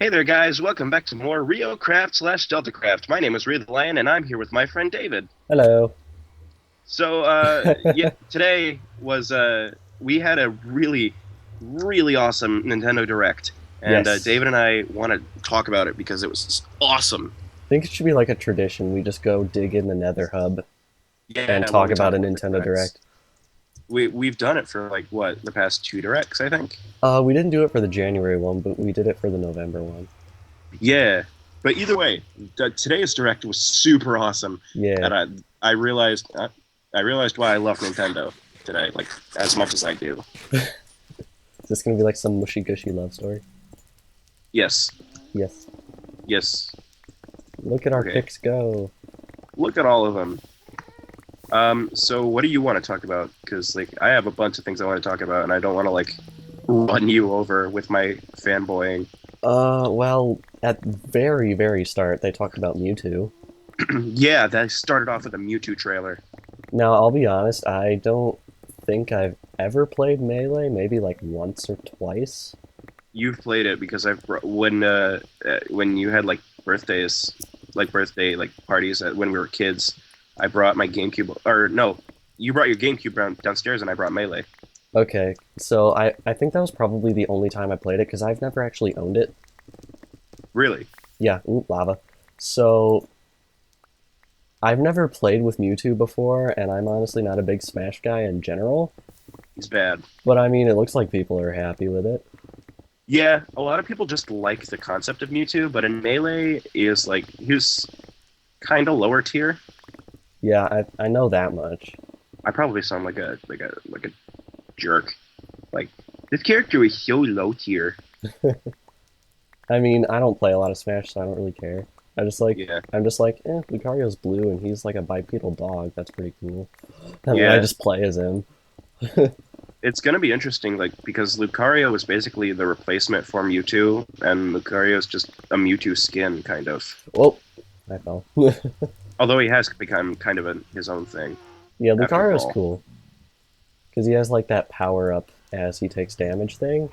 Hey there, guys. Welcome back to more Ryothcraft slash DeltaCraft. My name is Ryothelion, and I'm here with my friend David. Hello. Yeah, today was we had a really awesome Nintendo Direct, and Yes. David and I want to talk about it because it was just awesome. I think it should be like a tradition. We just go dig in the Nether hub and Yeah, while talk we about talk a about the Nintendo Directs, Direct. we've done it for like what the past two Directs, I think. We didn't do it for the January one, but we did it for the November one. Yeah, but either way, today's Direct was super awesome, Yeah. and I realized why I love Nintendo today, like as much as I do. Is this gonna be like some mushy gushy love story? Yes, Yes. yes. Look at our Okay, picks go. look at all of them. So what do you want to talk about? Because like I have a bunch of things I want to talk about, and I don't want to like run you over with my fanboying. Well, at very start, they talked about Mewtwo. Yeah, that started off with a Mewtwo trailer. Now, I'll be honest, I don't think I've ever played Melee, maybe like once or twice. You've played it because when you had like birthdays, like birthday like parties when we were kids, I brought my GameCube. Or no, you brought your GameCube downstairs, and I brought Melee. Okay, so I think that was probably the only time I played it because I've never actually owned it. Really, Yeah, ooh, lava. So I've never played with Mewtwo before, and I'm honestly not a big Smash guy in general. he's bad. But I mean, it looks like people are happy with it. Yeah, a lot of people just like the concept of Mewtwo, but in Melee is like he's kind of lower tier. Yeah, I know that much. I probably sound like a jerk. Like this character is so low tier. I mean, I don't play a lot of Smash, so I don't really care. I just like Yeah, I'm just like, Lucario's blue and he's like a bipedal dog. That's pretty cool. And then I yeah. just play as him. It's gonna be interesting, like because Lucario was basically the replacement for Mewtwo, and Lucario is just a Mewtwo skin, kind of. Whoa, I fell. Although he has become kind of his own thing Yeah, after Lucario's Brawl. cool because he has like that power up as he takes damage thing.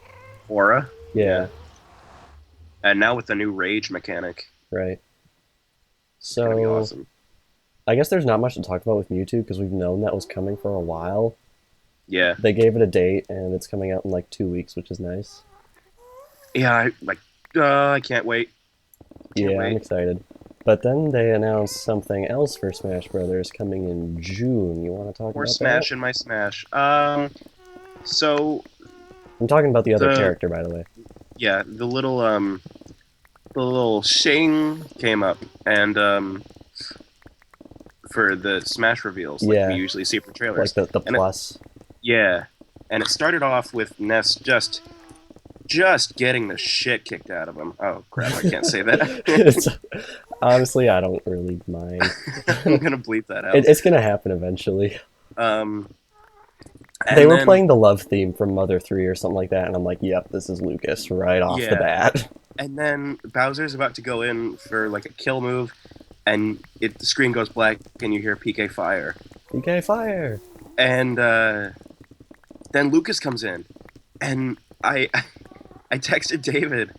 Aura, yeah, Yeah, and now with the new Rage mechanic, right. it's gonna be So awesome. I guess there's not much to talk about with Mewtwo because we've known that was coming for a while. Yeah, They gave it a date and it's coming out in like 2 weeks, which is nice. yeah, I can't wait, can't Yeah, I'm wait. excited. But then they announced something else for Smash Brothers coming in June. You want to talk More about that? Smash in my Smash. So I'm talking about the other the character, by the way. yeah, the little Shing came up, and for the Smash reveals, like we Yeah, usually see for like trailers. the And it, plus. yeah, and it started off with Ness just getting the shit kicked out of him. Oh crap, I can't say that. It's honestly, I don't really mind. I'm gonna bleep that out. It's gonna happen eventually. Um, They and were then playing the love theme from Mother 3 or something like that, and I'm like, yep, this is Lucas right off the yeah, bat. and then Bowser's about to go in for like a kill move, and the screen goes black, and you hear PK Fire, PK Fire! and then Lucas comes in, and I texted David,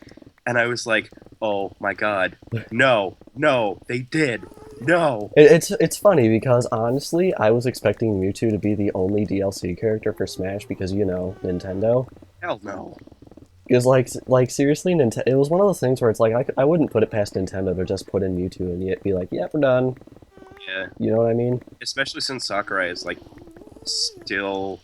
and I was like, "Oh my god, no, no, they did, no, It's funny because honestly, I was expecting Mewtwo to be the only DLC character for Smash because you know Nintendo. hell no." Because seriously, Nintendo. It was one of those things where it's like I wouldn't put it past Nintendo to just put in Mewtwo and yet be like, "Yep, we're done." Yeah, You know what I mean? especially since Sakurai is like still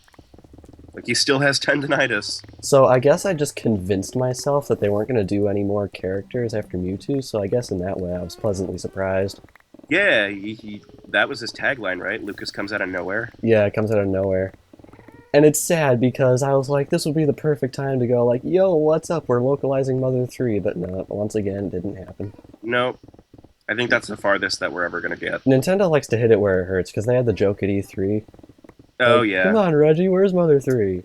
he still has tendonitis. So I guess I just convinced myself that they weren't going to do any more characters after Mewtwo. So I guess in that way, I was pleasantly surprised. Yeah, that was his tagline, right? Lucas comes out of nowhere. Yeah, it comes out of nowhere. And it's sad because I was like, this would be the perfect time to go like, yo, what's up? We're localizing Mother 3, but no, once again, it didn't happen. Nope. I think that's the farthest that we're ever gonna get. Nintendo likes to hit it where it hurts because they had the joke at E3. Oh Like, come yeah, on, Reggie, where's Mother 3?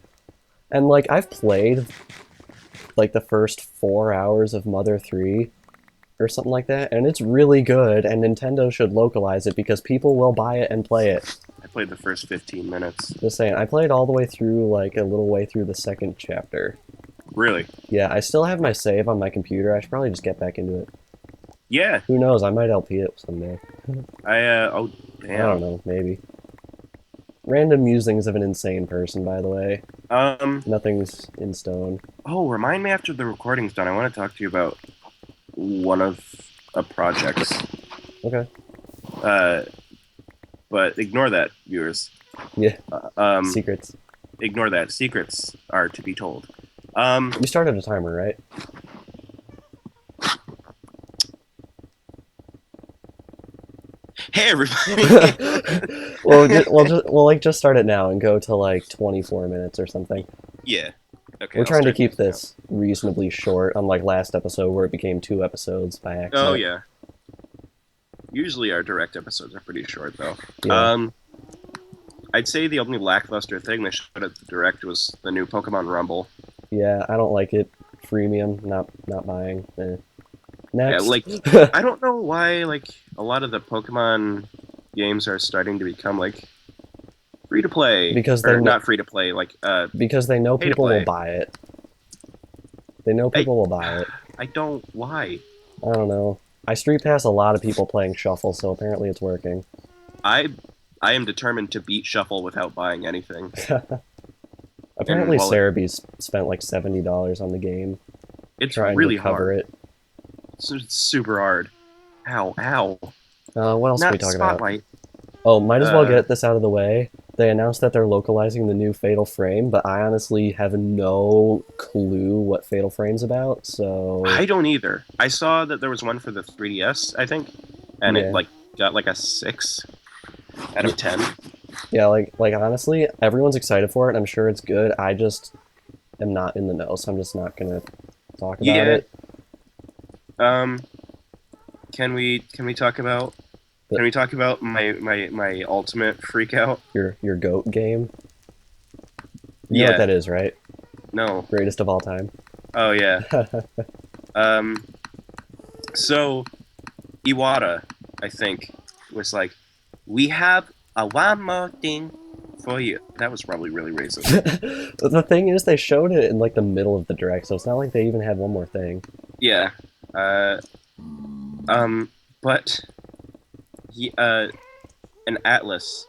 And like, I've played like the first 4 hours of Mother 3 or something like that, and it's really good, and Nintendo should localize it because people will buy it and play it. I played the first 15 minutes. Just saying, I played all the way through, like, a little way through the second chapter. Really? Yeah, I still have my save on my computer. I should probably just get back into it. Yeah. Who knows? I might LP it someday. Oh, I don't damn. know, maybe. Random musings of an insane person, by the way. Um, Nothing's in stone. oh, remind me after the recording's done. I want to talk to you about one of the projects. Okay. Uh, but ignore that, viewers. Yeah, Uh, um, secrets. ignore that. Secrets are to be told. Um, You started a timer, right? hey, everybody. We'll like just start it now and go to like 24 minutes or something. Yeah. Okay, We're I'll trying to start keep these now. this reasonably short, unlike last episode where it became 2 episodes by Oh, accident. yeah. Usually our direct episodes are pretty short, though. Yeah. I'd say the only lackluster thing they showed at the direct was the new Pokemon Rumble. Yeah, I don't like it. Freemium, not buying. Yeah, Next. like, I don't know why, like, a lot of the Pokemon games are starting to become, like, free to play. Because they Or know not free to play, like, because they know pay to people will play. buy it. They know I, people will buy it. I don't, why? I don't know. I street pass a lot of people playing Shuffle, so apparently it's working. I I am determined to beat Shuffle without buying anything. And Apparently while Cerebe's spent like $70 on the game it's trying really to cover hard. it. It's super hard. Ow, ow. What else are we Not talking about? Spotlight. Oh, might as well Uh, get this out of the way. They announced that they're localizing the new Fatal Frame, but I honestly have no clue what Fatal Frame's about, so I don't either. I saw that there was one for the 3DS, I think, and it yeah. like got like a 6 out of 10. Yeah, like honestly, everyone's excited for it, and I'm sure it's good. I just am not in the know, so I'm just not gonna talk about Yeah. it. Um. Can we talk about But can we talk about my ultimate freak out? your goat game. You know what Yeah. that is, right? No. Greatest of all time. Oh yeah. Um. So Iwata, I think, was like, we have a one more thing for you. That was probably really racist. But the thing is, they showed it in like the middle of the direct, so it's not like they even had one more thing. Yeah. Uh. But he, an atlas,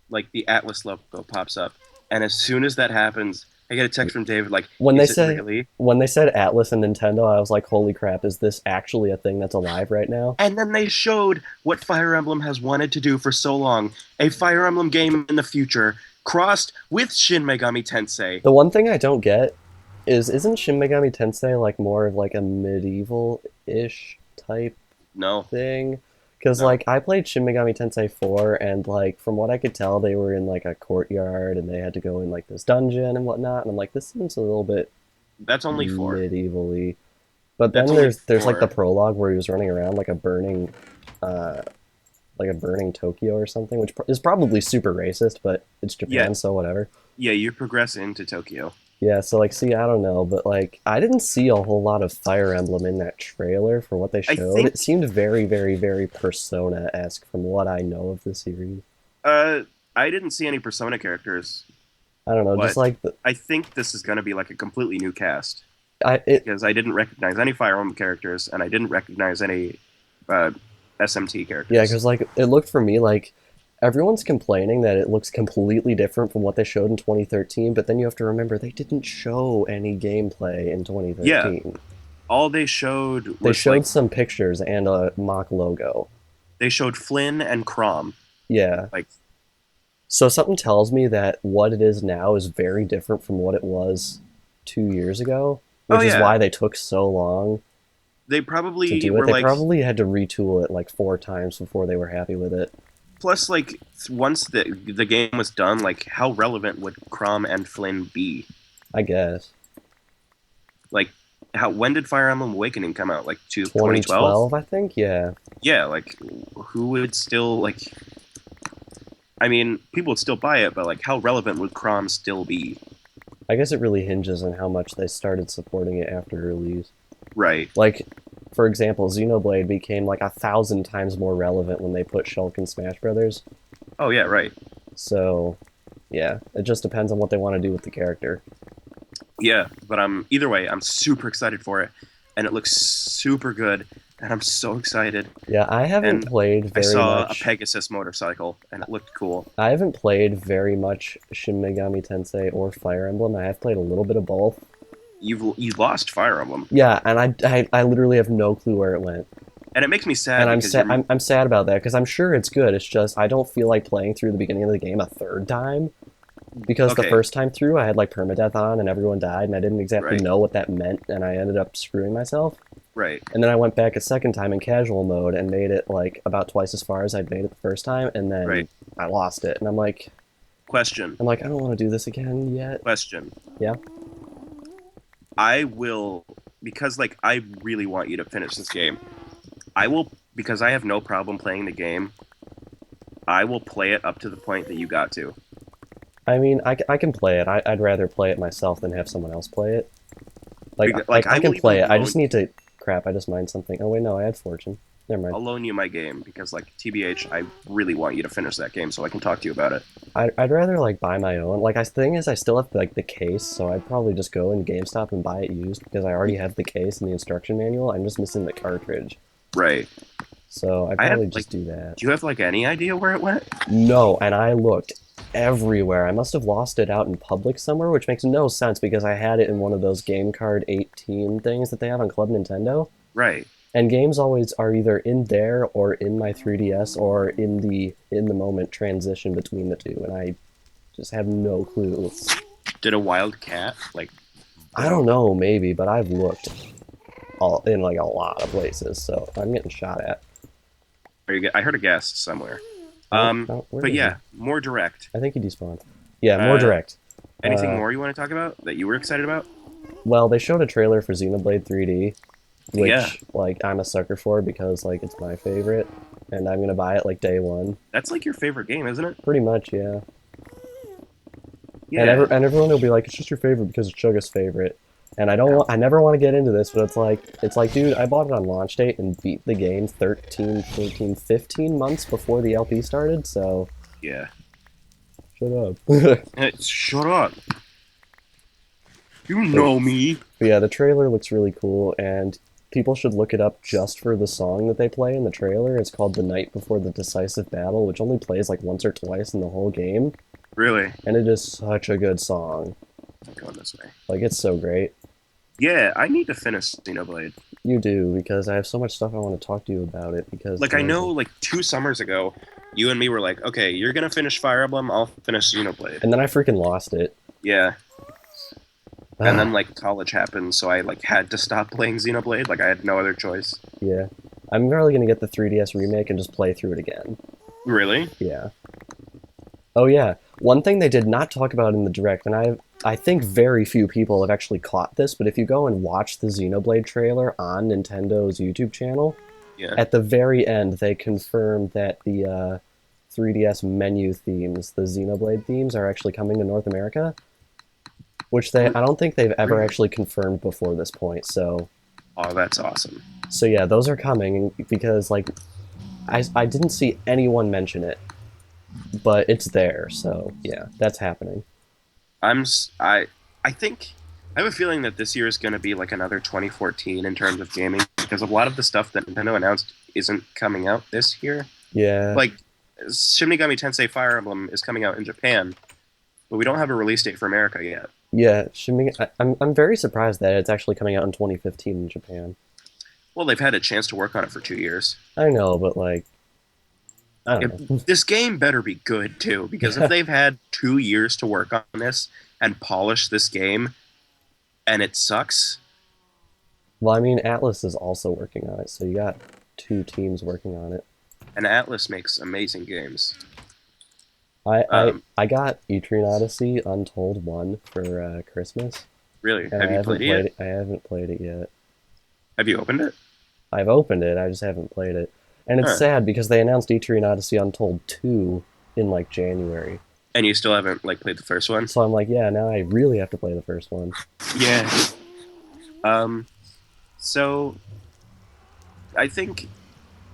like the atlas logo, pops up, and as soon as that happens, I get a text from David like, When they "Is it say really?" when they said Atlas and Nintendo, I was like, "Holy crap! Is this actually a thing that's alive right now?" And then they showed what Fire Emblem has wanted to do for so long: a Fire Emblem game in the future, crossed with Shin Megami Tensei. The one thing I don't get is isn't Shin Megami Tensei like more of like a medieval-ish type No, thing? Because no, like I played Shin Megami Tensei 4, and like from what I could tell, they were in like a courtyard and they had to go in like this dungeon and whatnot. And I'm like, this seems a little bit that's only 4. medievally. But then That's only there's like the 4. prologue where he was running around like a burning Tokyo or something, which is probably super racist, but it's Yeah, Japan, so whatever. yeah, you progress into Tokyo. Yeah, so like, see, I don't know, but like, I didn't see a whole lot of Fire Emblem in that trailer for what they I showed. think It seemed very, very, very Persona-esque from what I know of the series. I didn't see any Persona characters, I don't know, just but like I think this is going to be like a completely new cast it. because I didn't recognize any Fire Emblem characters and I didn't recognize any uh, SMT Yeah, characters. because like it looked for me like everyone's complaining that it looks completely different from what they showed in 2013, but then you have to remember they didn't show any gameplay in Yeah, 2013. all they showed They was like showed some pictures and a mock logo. they showed Flynn and Crom. Yeah. Like, So something tells me that what it is now is very different from what it was 2 years ago, oh which is yeah, why they took so long they to probably do it. were They like. probably had to retool it like 4 times before they were happy with it. Plus, like once the game was done, like how relevant would Crom and Flynn be? I guess. Like, how when did Fire Emblem Awakening come out? Like 2012? 2012, I think. Yeah. Yeah, like who would still like? I mean, people would still buy it, but like, how relevant would Crom still be? I guess it really hinges on how much they started supporting it after release. Right. Like, for example, Xenoblade became like 1,000 times more relevant when they put Shulk in Smash Brothers. Oh yeah, right. So, yeah, it just depends on what they want to do with the character. Yeah, but either way, I'm super excited for it, and it looks super good, and I'm so excited. Yeah, I haven't And played I very saw a much. Pegasus motorcycle, and it looked cool. I haven't played very much Shin Megami Tensei or Fire Emblem. I have played a little bit of both. You lost Fire Emblem, Yeah, and I literally have no clue where it went. and it makes me And sad because you're I'm sad about that because I'm sure it's good. It's just I don't feel like playing through the beginning of the game a third time because the okay, first time through I had like permadeath on and everyone died and I didn't exactly right, know what that meant and I ended up screwing myself. right, And then I went back a second time in casual mode and made it like about twice as far as I'd made it the first time and right. then I lost it and Question, I don't want to do this again yet. question. Yeah. I will because like I really want you to finish this game. I will because I have no problem playing the game. I will play it up to the point that you got to. I mean, I can play it. I'd rather play it myself than have someone else play it. Like I I can will even play it. I loan just need to. Crap! I just mined something. Oh wait, no, I had fortune. Never mind. I'll loan you my game because like TBH, I really want you to finish that game so I can talk to you about it. I'd rather like buy my own. Like, the thing is, I still have like the case, so I'd probably just go in GameStop and buy it used because I already have the case and the instruction manual. I'm just missing the cartridge, Right. so I'd I have probably like just do that. do you have like any idea where it went? No, and I looked everywhere. I must have lost it out in public somewhere, which makes no sense because I had it in one of those Game Card 18 things that they have on Club Nintendo. Right. And games always are either in there or in my 3DS or in the moment transition between the two, and I just have no clue. Did a wild cat like I don't know, maybe, but I've looked all in like a lot of places, so I'm getting shot at. I heard a guest somewhere. Oh, oh, where But is he? yeah, more direct. I think he despawned. Yeah, more Uh, direct. anything Uh, more you want to talk about that you were excited about? well, they showed a trailer for Xenoblade 3D, Yeah, which like I'm a sucker for because like it's my favorite, and I'm gonna buy it like day one. that's like your favorite game, isn't it? Pretty much, yeah. Yeah. And everyone will be like, it's just your favorite because it's Chugga's favorite. And I never want to get into this, but it's like, dude, I bought it on launch date and beat the game 13, 14, 15 months before the LP started, so Yeah. shut up. Hey, shut up. You But, know me. but yeah, the trailer looks really cool, and people should look it up just for the song that they play in the trailer. It's called The Night Before the Decisive Battle, which only plays like once or twice in the whole game, Really? and it is such a good song. Going this way. Like, it's so great. Yeah, I need to finish Xenoblade. You do, because I have so much stuff I want to talk to you about it, because Like I know, like 2 summers ago, you and me were like, okay, you're gonna finish Fire Emblem, I'll finish Xenoblade. and then I freaking lost it. Yeah. And then like college happened, so I like had to stop playing Xenoblade. Like I had no other choice. Yeah. I'm probably gonna get the 3DS remake and just play through it again. Really? Yeah. Oh yeah. One thing they did not talk about in the direct, and I think very few people have actually caught this, but if you go and watch the Xenoblade trailer on Nintendo's YouTube channel, Yeah. at the very end they confirmed that the 3DS menu themes, the Xenoblade themes, are actually coming to North America, which I don't think they've ever actually confirmed before this point. Oh, that's awesome. So yeah, those are coming because like I didn't see anyone mention it, but it's there. So yeah, that's happening. I think I have a feeling that this year is going to be like another 2014 in terms of gaming because a lot of the stuff that Nintendo announced isn't coming out this year. Yeah. Like Shin Megami Tensei Fire Emblem is coming out in Japan, but we don't have a release date for America yet. Yeah, I'm very surprised that it's actually coming out in 2015 in Japan. Well, they've had a chance to work on it for 2 years. I know, but like, I don't know. This game better be good too, because if they've had 2 years to work on this and polish this game, and it sucks, Well, I mean, Atlas is also working on it, so you got two teams working on it. and Atlas makes amazing games. I got Etrian Odyssey Untold 1 for Christmas, Really, and have you played it yet? I haven't played it yet. Have you opened it? I've opened it, I just haven't played it. And it's Huh. sad because they announced Etrian Odyssey Untold 2 in like January. And you still haven't like played the first one? So I'm like, yeah, now I really have to play the first one. Yeah. So I think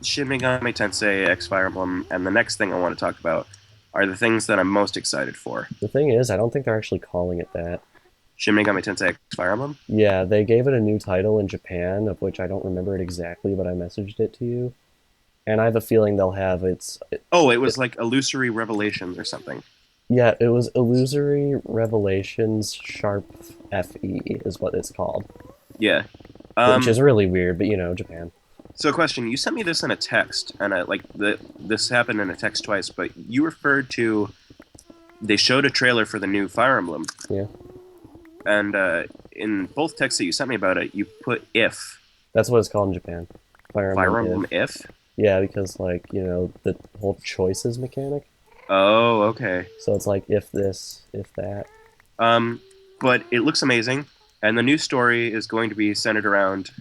Shin Megami Tensei, X Fire Emblem, and the next thing I want to talk about are the things that I'm most excited for. The thing is, I don't think they're actually calling it that. Shin Megami Tensei X Fire Emblem? Yeah, they gave it a new title in Japan, of which I don't remember it exactly, but I messaged it to you. And I have a feeling they'll have Oh, it was like Illusory Revelations or something. yeah, it was Illusory Revelations Sharp FE is what it's called, Yeah. which Um, is really weird, but you know, Japan. so question, you sent me this in a text, and this happened in a text twice, but you referred to they showed a trailer for the new Fire Emblem, Yeah, and in both texts that you sent me about it, you put if that's what it's called in Japan. Fire Emblem Fire if. Emblem if. Yeah, because like, you know, the whole choices mechanic. Oh, okay. So it's like if this, if that. Um, but it looks amazing, and the new story is going to be centered around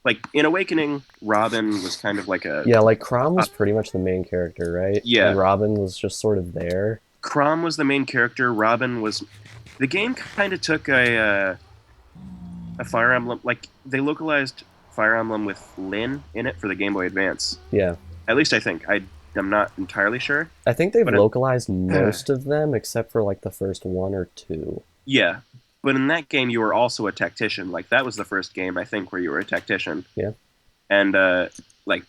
like in Awakening, Robin was kind of like Yeah, like Chrom uh, was pretty much the main character, right? yeah, And Robin was just sort of there. Crom was the main character. Robin was. The game kind of took a Fire Emblem, like they localized Fire Emblem with Lyn in it for the Game Boy Advance. Yeah. At least I think. I'm not entirely sure, I think they've but localized most of them except for like the first one or two. yeah. But in that game, you were also a tactician. Like that was the first game I think where you were a tactician, Yeah. and like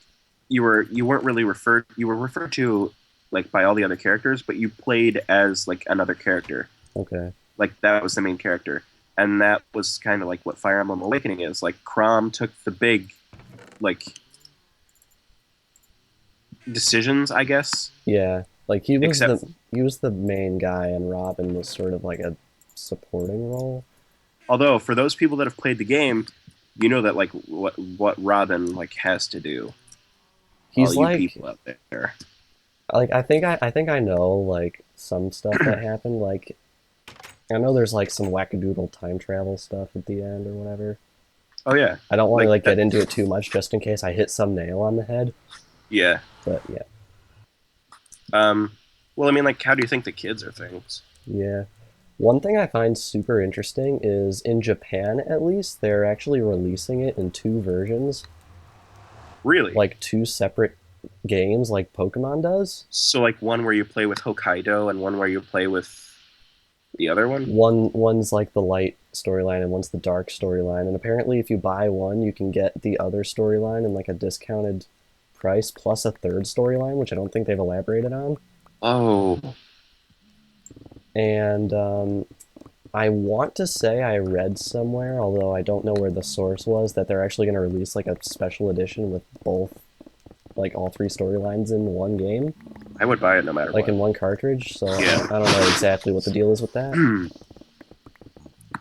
you weren't really referred. You were referred to like by all the other characters, but you played as like another character. Okay. Like that was the main character, and that was kind of like what Fire Emblem Awakening is. Like Crom took the big, like decisions, I guess. Yeah. Like Except, he was the main guy and Robin was sort of like a supporting role. although for those people that have played the game, you know that like what Robin like has to do. All He's you people like out there. I think I know like some stuff that happened. Like I know there's like some wackadoodle time travel stuff at the end or whatever. Oh yeah, I don't want to like like that. get into it too much just in case I hit some nail on the head. Yeah. But yeah. Um. Well, I mean, like, how do you think the kids are things? Yeah. One thing I find super interesting is in Japan, at least, they're actually releasing it in two versions, Really? like two separate games, like Pokemon does. So like one where you play with Hokkaido and one where you play with the other one? One's like the light storyline and one's the dark storyline. And apparently, if you buy one, you can get the other storyline in like a discounted price plus a third storyline, which I don't think they've elaborated on. Oh, And I want to say I read somewhere, although I don't know where the source was, that they're actually going to release like a special edition with both, like all three storylines in one game, I would buy it no matter like what. in one cartridge. So Yeah. I don't know exactly what the deal is with that.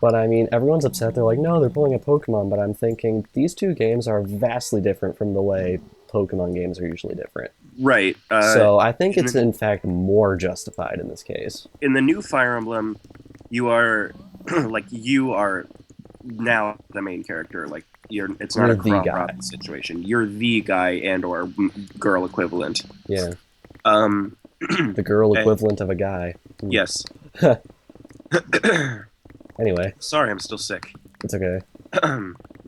But I mean, everyone's upset. They're like, no, they're pulling a Pokemon. But I'm thinking these two games are vastly different from the way Pokemon games are usually different. Right. So I think In it's the, in fact more justified in this case. in the new Fire Emblem, you are like you are now the main character. Like it's not You're a the Crom guy. Robin situation. You're the guy and or girl equivalent. Yeah, Um. the girl and- equivalent of a guy. yes. Anyway, Sorry, I'm still sick. it's okay.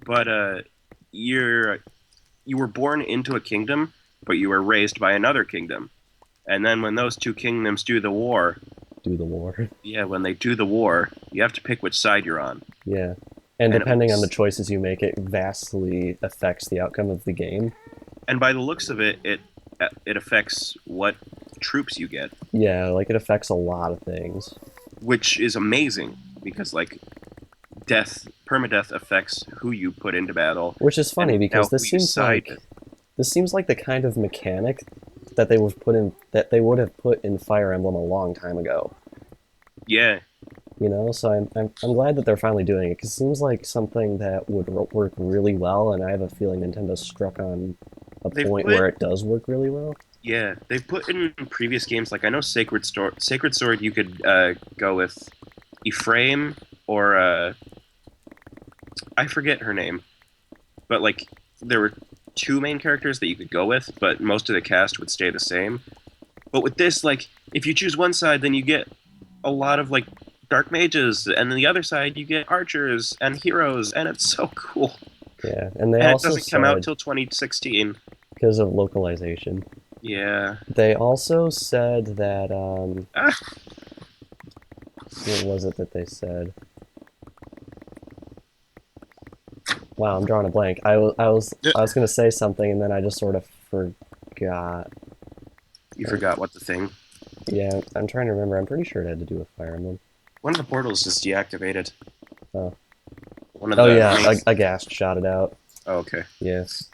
But you were born into a kingdom, but you were raised by another kingdom. And then when those two kingdoms do the war, Do the war. yeah, when they do the war, you have to pick which side you're on. Yeah. And And depending on the choices you make, it vastly affects the outcome of the game. And by the looks of it, it affects what troops you get, Yeah, like it affects a lot of things. which is amazing because like permadeath affects who you put into battle. Which is funny And because how this you seems decide. like the kind of mechanic that they would have put in Fire Emblem a long time ago. Yeah, You know, so I'm glad that they're finally doing it because it seems like something that would work really well, and I have a feeling Nintendo struck on a They've point put- where it does work really well. yeah. They've put in previous games like I know Sacred Sword. You could go with Ephraim or I forget her name, but like there were two main characters that you could go with, but most of the cast would stay the same. But with this, like if you choose one side, then you get a lot of like dark mages, and then the other side you get archers and heroes, and it's so cool. Yeah, and they And it also doesn't come out said till 2016. because of localization. Yeah. They also said that Ah. what was it that they said? Wow, I'm drawing a blank. I was gonna say something and then I just sort of forgot. You forgot what the thing. Yeah, I'm trying to remember. I'm pretty sure it had to do with Fire Emblem. One of the portals is deactivated. Oh, One of oh the yeah, main. a ghast shot it out. Oh, okay. Yes.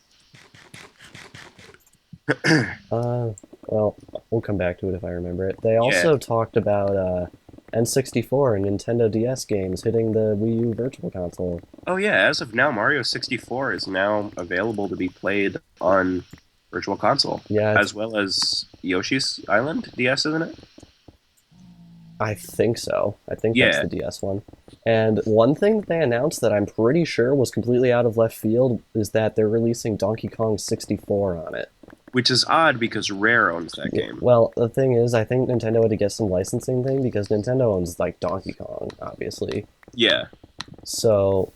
Well, we'll come back to it if I remember it. They Yeah. also talked about N64 and Nintendo DS games hitting the Wii U Virtual Console. Oh yeah. As of now, Mario 64 is now available to be played on Virtual Console, Yeah, as well as Yoshi's Island DS, isn't it? I think so. I think that's Yeah. the DS one. And one thing that they announced that I'm pretty sure was completely out of left field is that they're releasing Donkey Kong 64 on it. Which is odd because Rare owns that Yeah, game. well, the thing is, I think Nintendo had to get some licensing thing because Nintendo owns like Donkey Kong, obviously. Yeah. So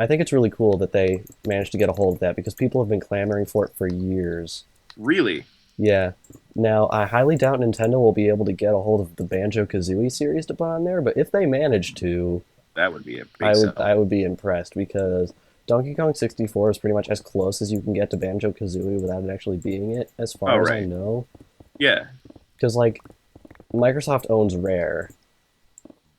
I think it's really cool that they managed to get a hold of that because people have been clamoring for it for years. Really? Yeah. Now, I highly doubt Nintendo will be able to get a hold of the Banjo-Kazooie series to put on there, but if they manage to, That would be a I big would sell. I would be impressed because Donkey Kong 64 is pretty much as close as you can get to Banjo-Kazooie without it actually being it, as Oh far as I right. know. Yeah. Because like Microsoft owns Rare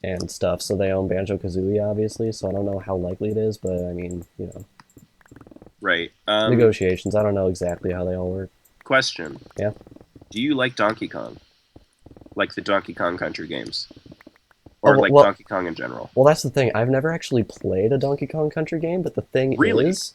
and stuff, so they own Banjo-Kazooie obviously, so I don't know how likely it is, but I mean, Right. negotiations, I don't know exactly how they all work. Question. Yeah. Do you like Donkey Kong? Like the Donkey Kong Country games? Oh, Or like well, Donkey Kong in general? well, that's the thing. I've never actually played a Donkey Kong Country game, but the thing Really? is,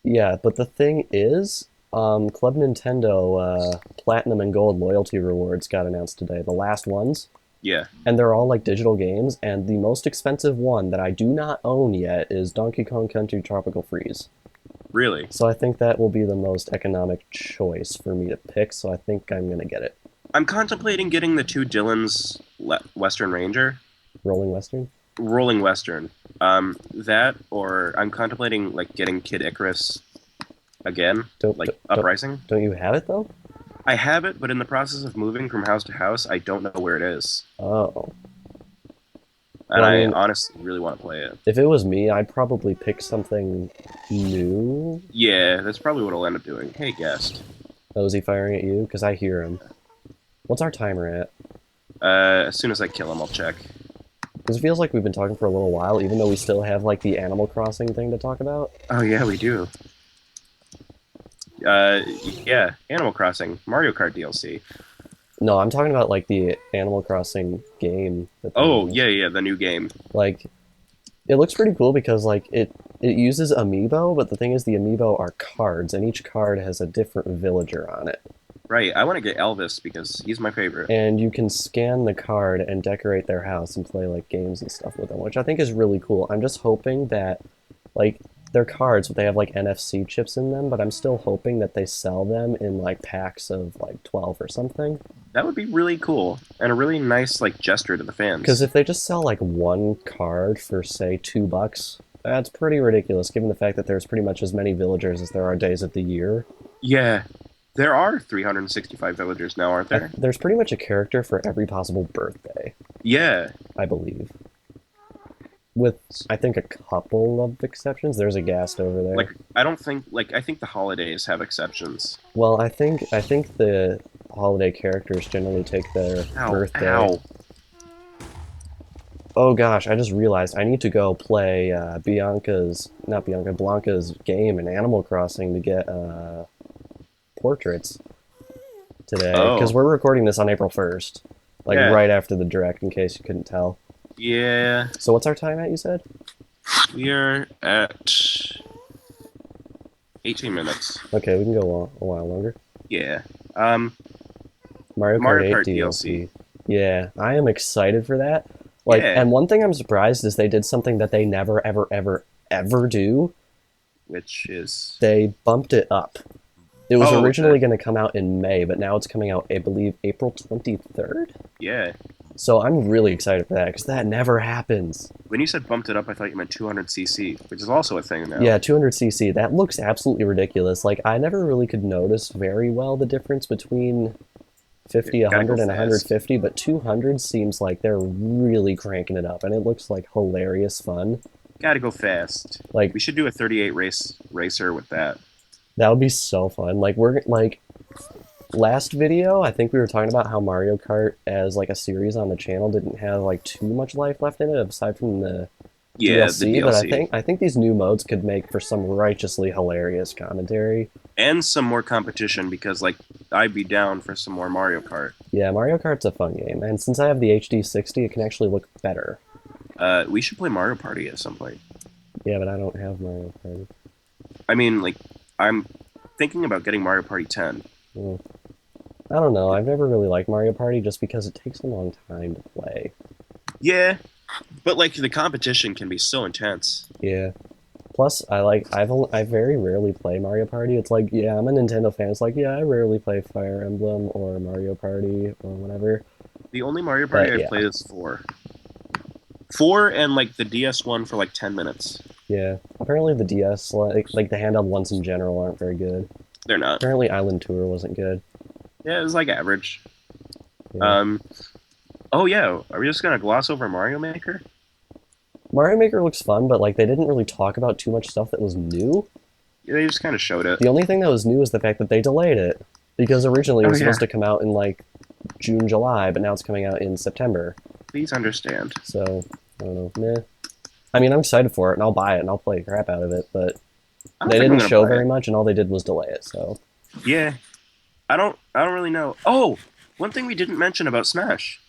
yeah, but the thing is, Club Nintendo Platinum and Gold loyalty rewards got announced today, the last ones, Yeah. and they're all like digital games, and the most expensive one that I do not own yet is Donkey Kong Country Tropical Freeze. Really? So I think that will be the most economic choice for me to pick, so I think I'm gonna get it. I'm contemplating getting the two Dillons Western Ranger, Rolling Western? Rolling Western. That or I'm contemplating like getting Kid Icarus again, Don't, like don't, don't Uprising. don't you have it though? I have it, but in the process of moving from house to house, I don't know where it is, Oh. and Well, I I mean, honestly really want to play it. if it was me, I'd probably pick something new. Yeah, that's probably what I'll end up doing. Hey, guest. Oh, is he firing at you? Because I hear him. What's our timer at? As soon as I kill him, I'll check. Because it feels like we've been talking for a little while, even though we still have like the Animal Crossing thing to talk about. Oh yeah, we do. Yeah, Animal Crossing, Mario Kart DLC. No, I'm talking about like the Animal Crossing game that they Oh announced. yeah, yeah, the new game. Like, it looks pretty cool because like it uses amiibo, but the thing is the amiibo are cards, and each card has a different villager on it. Right, I want to get Elvis because he's my favorite. And you can scan the card and decorate their house and play like games and stuff with them, which I think is really cool. I'm just hoping that like they're cards, but they have like NFC chips in them, but I'm still hoping that they sell them in like packs of like 12 or something. That would be really cool and a really nice like gesture to the Because fans. if they just sell like one card for say $2, that's pretty ridiculous given the fact that there's pretty much as many villagers as there are days of the year. Yeah, there are 365 villagers now, aren't there? There's pretty much a character for every possible birthday, Yeah, I believe. With, I think, a couple of exceptions. There's a ghast over there. like I don't think like I think the holidays have exceptions. Well, I think the holiday characters generally take their Ow, birthday. ow. Oh gosh, I just realized I need to go play Blanca's game in Animal Crossing to get portraits today. Because Oh, we're recording this on April 1st. Like yeah, right after the direct, in case you couldn't tell. yeah. So what's our time at, you said? We are at 18 minutes. Okay, we can go a while longer. Yeah. Mario Kart Mario 8 Kart DLC. DLC. Yeah, I am excited for that. Like, Yeah. and one thing I'm surprised is they did something that they never, ever, ever, ever do. Which is They bumped it up. It was oh originally going to come out in May, but now it's coming out, I believe, April 23rd? yeah. So I'm really excited for that, because that never happens. When you said bumped it up, I thought you meant 200cc, which is also a thing now. Yeah, 200cc, that looks absolutely ridiculous. Like, I never really could notice very well the difference between 50, You gotta go 100, and fast. 150, but 200 seems like they're really cranking it up, and it looks like hilarious fun. Gotta go fast. Like, We should do a 38 racer with that. that would be so fun. Like, we're like last video, I think we were talking about how Mario Kart as like a series on the channel didn't have like too much life left in it aside from the Yeah, the DLC, but DLC. I think these new modes could make for some righteously hilarious commentary. And some more competition because, like, I'd be down for some more Mario Kart. Yeah, Mario Kart's a fun game, and since I have the HD 60, it can actually look better. We should play Mario Party at some point. Yeah, but I don't have Mario Party. I mean, like, I'm thinking about getting Mario Party 10. Mm. I don't know. I've never really liked Mario Party just because it takes a long time to play. Yeah, but like the competition can be so intense. Yeah. Plus, I very rarely play Mario Party. It's like, yeah, I'm a Nintendo fan. It's like, yeah, I rarely play Fire Emblem or Mario Party or whatever. The only Mario Party But, I've yeah. played is 4. 4 and like the DS one for like 10 minutes. Yeah. Apparently the DS, like the handheld ones in general aren't very good. They're not. Apparently Island Tour wasn't good. Yeah, it was like average. Yeah. Oh yeah, are we just gonna gloss over Mario Maker? Mario Maker looks fun, but like they didn't really talk about too much stuff that was new. Yeah, they just kind of showed it. The only thing that was new is the fact that they delayed it. Because originally it was Oh, yeah. supposed to come out in like June, July, but now it's coming out in September. Please understand. So, I don't know. Meh. I mean, I'm excited for it, and I'll buy it, and I'll play the crap out of it, but I don't they think I'm didn't gonna show buy very it. much, and all they did was delay it, so. Yeah, I don't really know. Oh, one thing we didn't mention about Smash.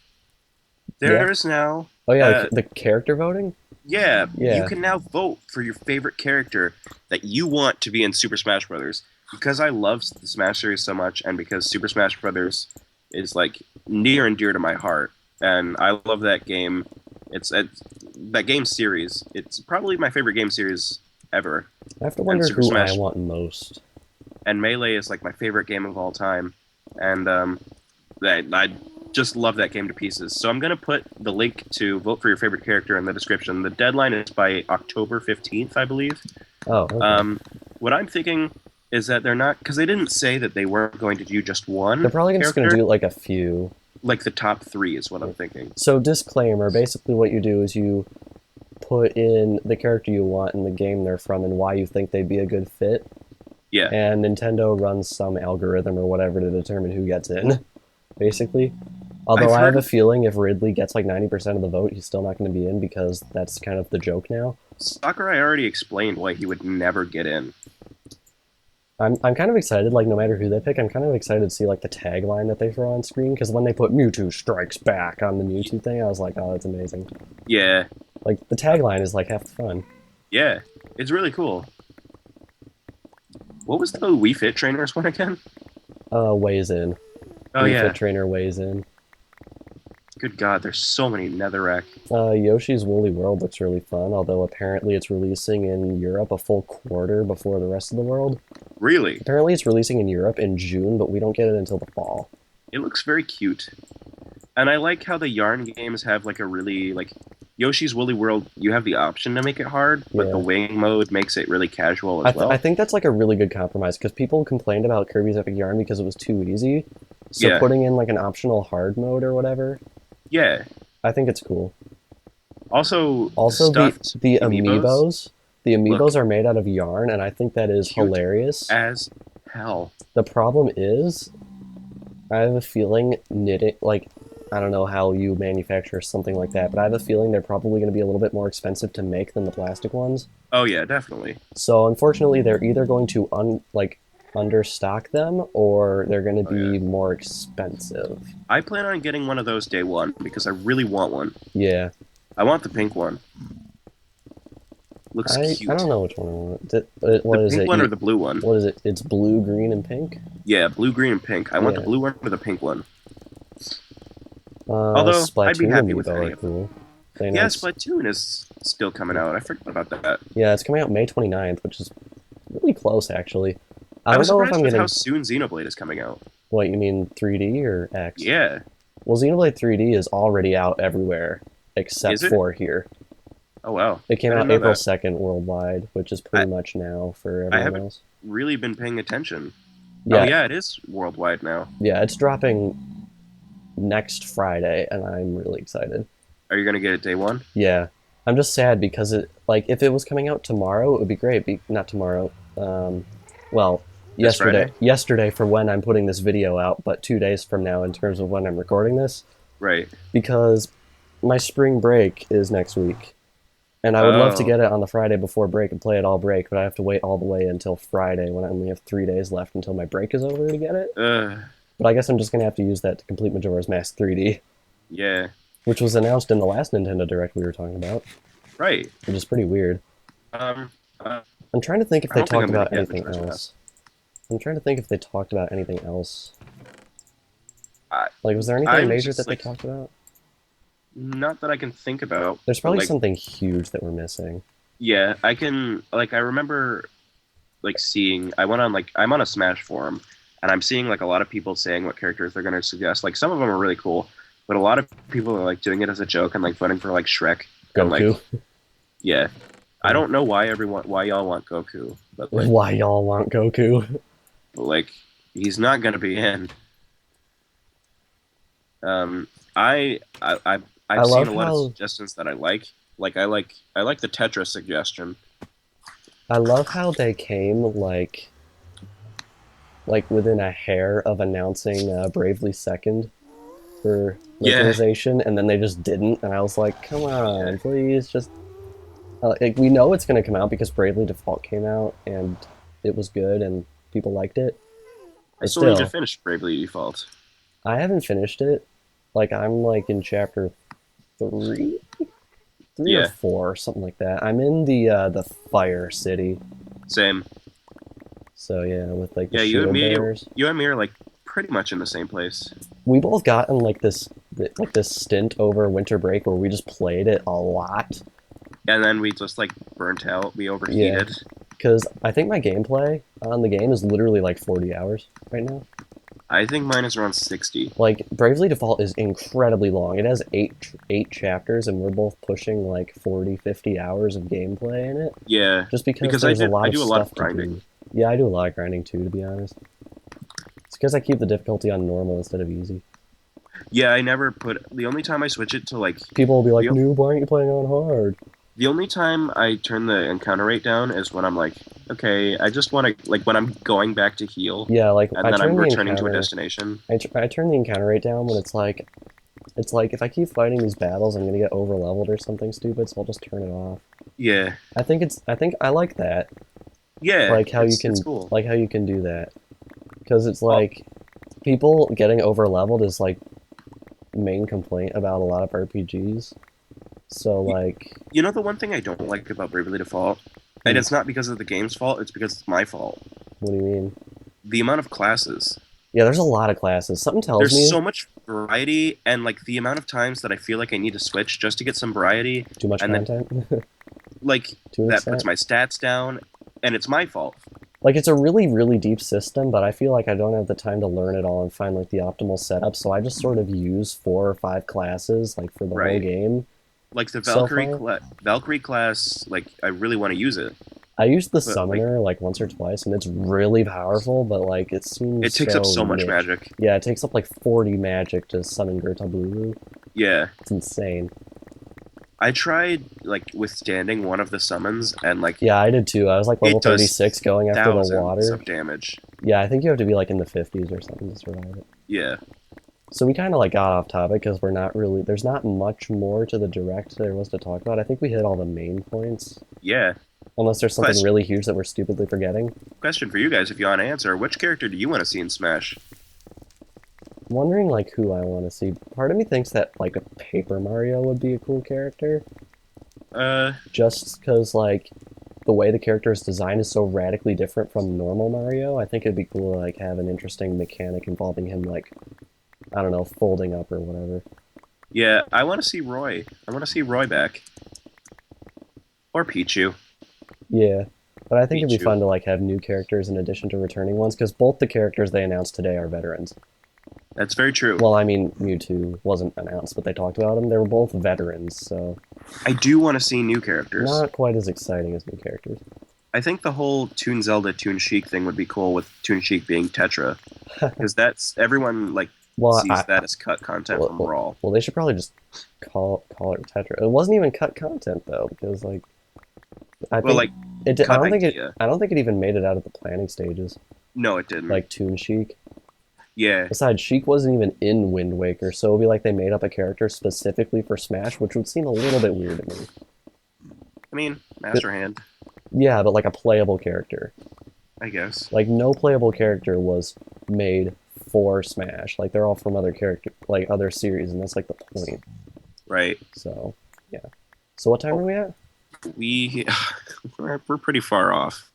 There is now. Oh yeah, Uh, the character voting? Yeah, Yeah. you can now vote for your favorite character that you want to be in Super Smash Brothers. Because I love the Smash series so much, and because Super Smash Brothers is like near and dear to my heart, and I love that game. It's that game series. It's probably my favorite game series ever. I have to wonder Super who Smash. I want most. And Melee is like my favorite game of all time, and I just love that game to pieces. So I'm gonna put the link to vote for your favorite character in the description. The deadline is by October 15th, I believe. Oh, okay. What I'm thinking is that they're not, because they didn't say that they weren't going to do just one They're probably just going to character. do like a few. Like the top 3 is what I'm thinking. So, disclaimer, basically what you do is you put in the character you want in the game they're from and why you think they'd be a good fit. Yeah. And Nintendo runs some algorithm or whatever to determine who gets in, basically. Although I've I have heard- a feeling if Ridley gets like 90% of the vote, he's still not going to be in because that's kind of the joke now. Sakurai already explained why he would never get in. I'm kind of excited, like, no matter who they pick, I'm kind of excited to see, like, the tagline that they throw on screen, because when they put Mewtwo Strikes Back on the Mewtwo thing, I was like, oh, that's amazing. Yeah. Like, the tagline is, like, half the fun. Yeah. It's really cool. What was the Wii Fit Trainers one again? Weighs in. Oh, Wii yeah. Fit Trainer weighs in. Good God, there's so many Netherrack. Yoshi's Woolly World looks really fun, although apparently it's releasing in Europe a full quarter before the rest of the world. Really? Apparently it's releasing in Europe in June, but we don't get it until the fall. It looks very cute. And I like how the Yarn games have like a really, like, Yoshi's Woolly World, you have the option to make it hard, but Yeah. the weighing mode makes it really casual as well. I think that's like a really good compromise, because people complained about Kirby's Epic Yarn because it was too easy. So Yeah. putting in like an optional hard mode or whatever, Yeah. I think it's cool. Also, Also, stuffed the amiibos amiibos, the amiibos look are made out of yarn, and I think that is cute hilarious. as hell. The problem is, I have a feeling knitting, like, I don't know how you manufacture something like that, but I have a feeling they're probably going to be a little bit more expensive to make than the plastic ones. Oh yeah, definitely. So unfortunately, they're either going to understock them, or they're going to Oh, be yeah. more expensive. I plan on getting one of those day one because I really want one. Yeah, I want the pink one. Looks cute. I don't know which one I want. What The is pink it? one or the blue one? What is it? It's blue, green, and pink. Yeah, blue, green, and pink. I want the Yeah. blue one or the pink one. Although, Splatoon I'd be happy with amiibo any are of them. cool. They Yeah, announced- Splatoon is still coming out. I forgot about that. Yeah, it's coming out May 29th, which is really close, actually. I I don't was know if surprised I'm with getting... how soon Xenoblade is coming out. What, you mean 3D or X? Yeah. Well, Xenoblade 3D is already out everywhere, except Is it? for here. Oh wow. It came I out didn't know April that. 2nd worldwide, which is pretty much now for everyone haven't- else. Really been paying attention. Yeah, Oh yeah, it is worldwide now. yeah, it's dropping next Friday, and I'm really excited. Are you gonna get it day one? Yeah, I'm just sad because Like, if it was coming out tomorrow, it would be great. Not tomorrow. Well, This yesterday. Friday? Yesterday for when I'm putting this video out, but 2 days from now in terms of when I'm recording this, Right. because my spring break is next week. And I would love to Oh. get it on the Friday before break and play it all break, but I have to wait all the way until Friday when I only have 3 days left until my break is over to get it. Uh. But I guess I'm just going to have to use that to complete Majora's Mask 3D, Yeah. which was announced in the last Nintendo Direct we were talking about, Right. which is pretty weird. Um. I'm trying to think if I they don't think talked I'm gonna about get anything Majora's Mask. else. I'm trying to think if they talked about anything else. I Like, was there anything I'm major just that they like talked about? not that I can think about, There's but probably like something huge that we're missing. yeah, I can like I remember like seeing I went on like I'm on a Smash forum and I'm seeing like a lot of people saying what characters they're gonna suggest. Like some of them are really cool, but a lot of people are like doing it as a joke and like voting for like Shrek and like Goku. yeah. I Yeah. don't know why y'all want Goku, Why y'all want Goku? but like he's not gonna be in. Um, I I've seen love a lot of how suggestions that I like. I like the Tetris suggestion. they came like within a hair of announcing Bravely Second for Yeah, localization, and then they just didn't, and I was like, come yeah. on, please, just like, we know it's going to come out because Bravely Default came out and it was good and people liked it, I but still need to still, finish Bravely Default. I haven't finished it. Like, I'm like in chapter three, three or Yeah, four, something like that. I'm in the Fire City, same. so yeah, with like the Yeah, shield bearers. you and me are like pretty much in the same place. We both got in like this stint over winter break where we just played it a lot. And then we just like burnt out. We Yeah, overheated. because I think my gameplay on the game is literally like 40 hours right now. I think mine is around 60. Like, Bravely Default is incredibly long. It has eight chapters, and we're both pushing like 40, 50 hours of gameplay in it, Yeah, just because because there's a I lot of do a lot of stuff to grinding. do. Yeah, I do a lot of grinding too, to be honest. It's because I keep the difficulty on normal instead of easy. Yeah, I never put the only time I switch it to like People will be like, the noob, why aren't you playing on hard? The only time I turn the encounter rate down is when I'm like, okay, I just want to, like, when I'm going back to heal Yeah, like, and then I'm returning to a destination. I turn the encounter rate down when it's like, if I keep fighting these battles, I'm gonna get over leveled or something stupid, so I'll just turn it off. Yeah, I think I like that. yeah, it's cool. Like how you can do that. Because it's Oh, like, people getting over leveled is like main complaint about a lot of RPGs. So y- like, you know the one thing I don't like about Bravely Default, and hmm, it's not because of the game's fault, it's because it's my fault. what do you mean? The amount of classes. Yeah, there's a lot of classes. Something tells There's me so much variety, and like the amount of times that I feel like I need to switch just to get some variety, too much and then content like to an that puts extent. my stats down, and it's my fault. Like, it's a really, really deep system, but I feel like I don't have the time to learn it all and find like the optimal setup. So I just sort of use 4 or 5 classes like for the whole Right. game Like the so far. Valkyrie class, like I really want to use it, I used the but like summoner like once or twice, and it's really powerful, but like it seems it takes up so so much niche. magic. Yeah, it takes up like 40 magic to summon Gerta Blue. Yeah, It's insane. I tried like withstanding one of the summons, and like Yeah, I did too. I was like level it does 36 going after the thousands water. of damage. Yeah, I think you have to be like in the 50s or something to survive it. Yeah, So we kind of like got off topic because we're not really, there's not much more to the direct there was to talk about. I think we hit all the main points. yeah. Unless there's something Question really huge that we're stupidly forgetting. question for you guys, if you want to answer, which character do you want to see in Smash? I'm wondering like who I want to see. Part of me thinks that like a Paper Mario would be a cool character. Uh, Just because like the way the character is designed is so radically different from normal Mario. I think it'd be cool to like have an interesting mechanic involving him like, I don't know, folding up or whatever. yeah, I want to see Roy. I want to see Roy back, or Pichu. Yeah. But I think it'd be Pichu. fun to like have new characters in addition to returning ones because both the characters they announced today are veterans. That's very true. Well, I mean, Mewtwo wasn't announced, but they talked about him. They were both veterans, so I do want to see new characters. not quite as exciting as new characters. I think the whole Toon Zelda, Toon Sheik thing would be cool with Toon Sheik being Tetra, because that's everyone like Well, sees that as cut content from Brawl. well, they should probably just call it Tetra. It wasn't even cut content though, because like I Well, think like it. I cut don't think it. idea. I don't think it even made it out of the planning stages. No, it didn't. Like Toon Chic. Yeah. Besides, Sheik wasn't even in Wind Waker, so it'd be like they made up a character specifically for Smash, which would seem a little bit weird to me. I mean, But, Master Hand, yeah, but like a playable character. I guess. Like no playable character was made for Smash. Like they're all from other character, like other series, and that's like the point. Right. So yeah. So what time are Oh, we at? we we're pretty far off.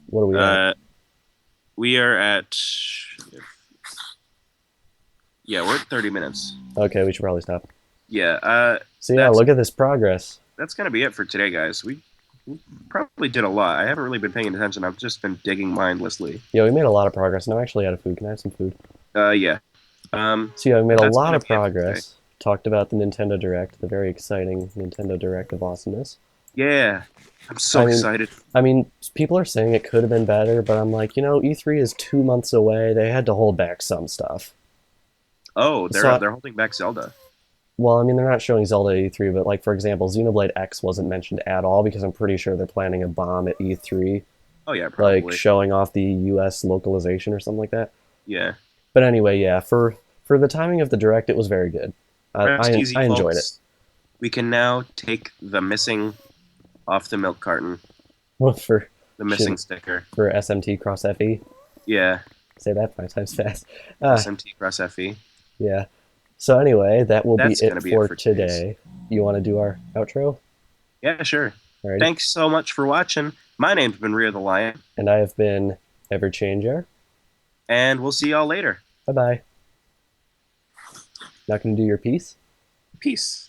What are we at? Uh, we are at yeah, we're at 30 minutes. Okay, we should probably stop. Yeah. So yeah, That's look at this progress. gonna be it for today, guys. We probably did a lot. I haven't really been paying attention. I've just been digging mindlessly. Yeah, we made a lot of progress. Now I'm actually out of food. Can I have some food? Yeah. So yeah, we made But a that's lot gonna of be it for today. progress. Talked about the Nintendo Direct, the very exciting Nintendo Direct of awesomeness. Yeah. I'm so I mean, excited. people are saying it could have been better, but I'm like, E3 is 2 months away. They had to hold back some stuff. Oh, So, they're holding back Zelda. well, I mean, they're not showing Zelda at E3, but like for example, Xenoblade X wasn't mentioned at all because I'm pretty sure they're planning a bomb at E3, Oh yeah, like probably. showing off the US localization or something like that. Yeah. But anyway, yeah, for the timing of the direct, it was very good. I Rest I, easy, I enjoyed it. folks. We can now take the missing off the milk carton, for the should missing sticker. for SMT cross FE. Yeah, Say that 5 times fast. Ah, SMT cross FE. yeah. So anyway, that will be That's it gonna be it for for today's. today. You want to do our outro? Yeah, sure. Alrighty. Thanks so much for watching. My name's been Rio the Lion, And I have been Everchanger. and we'll see y'all later. Bye bye. Not gonna do your piece? Peace.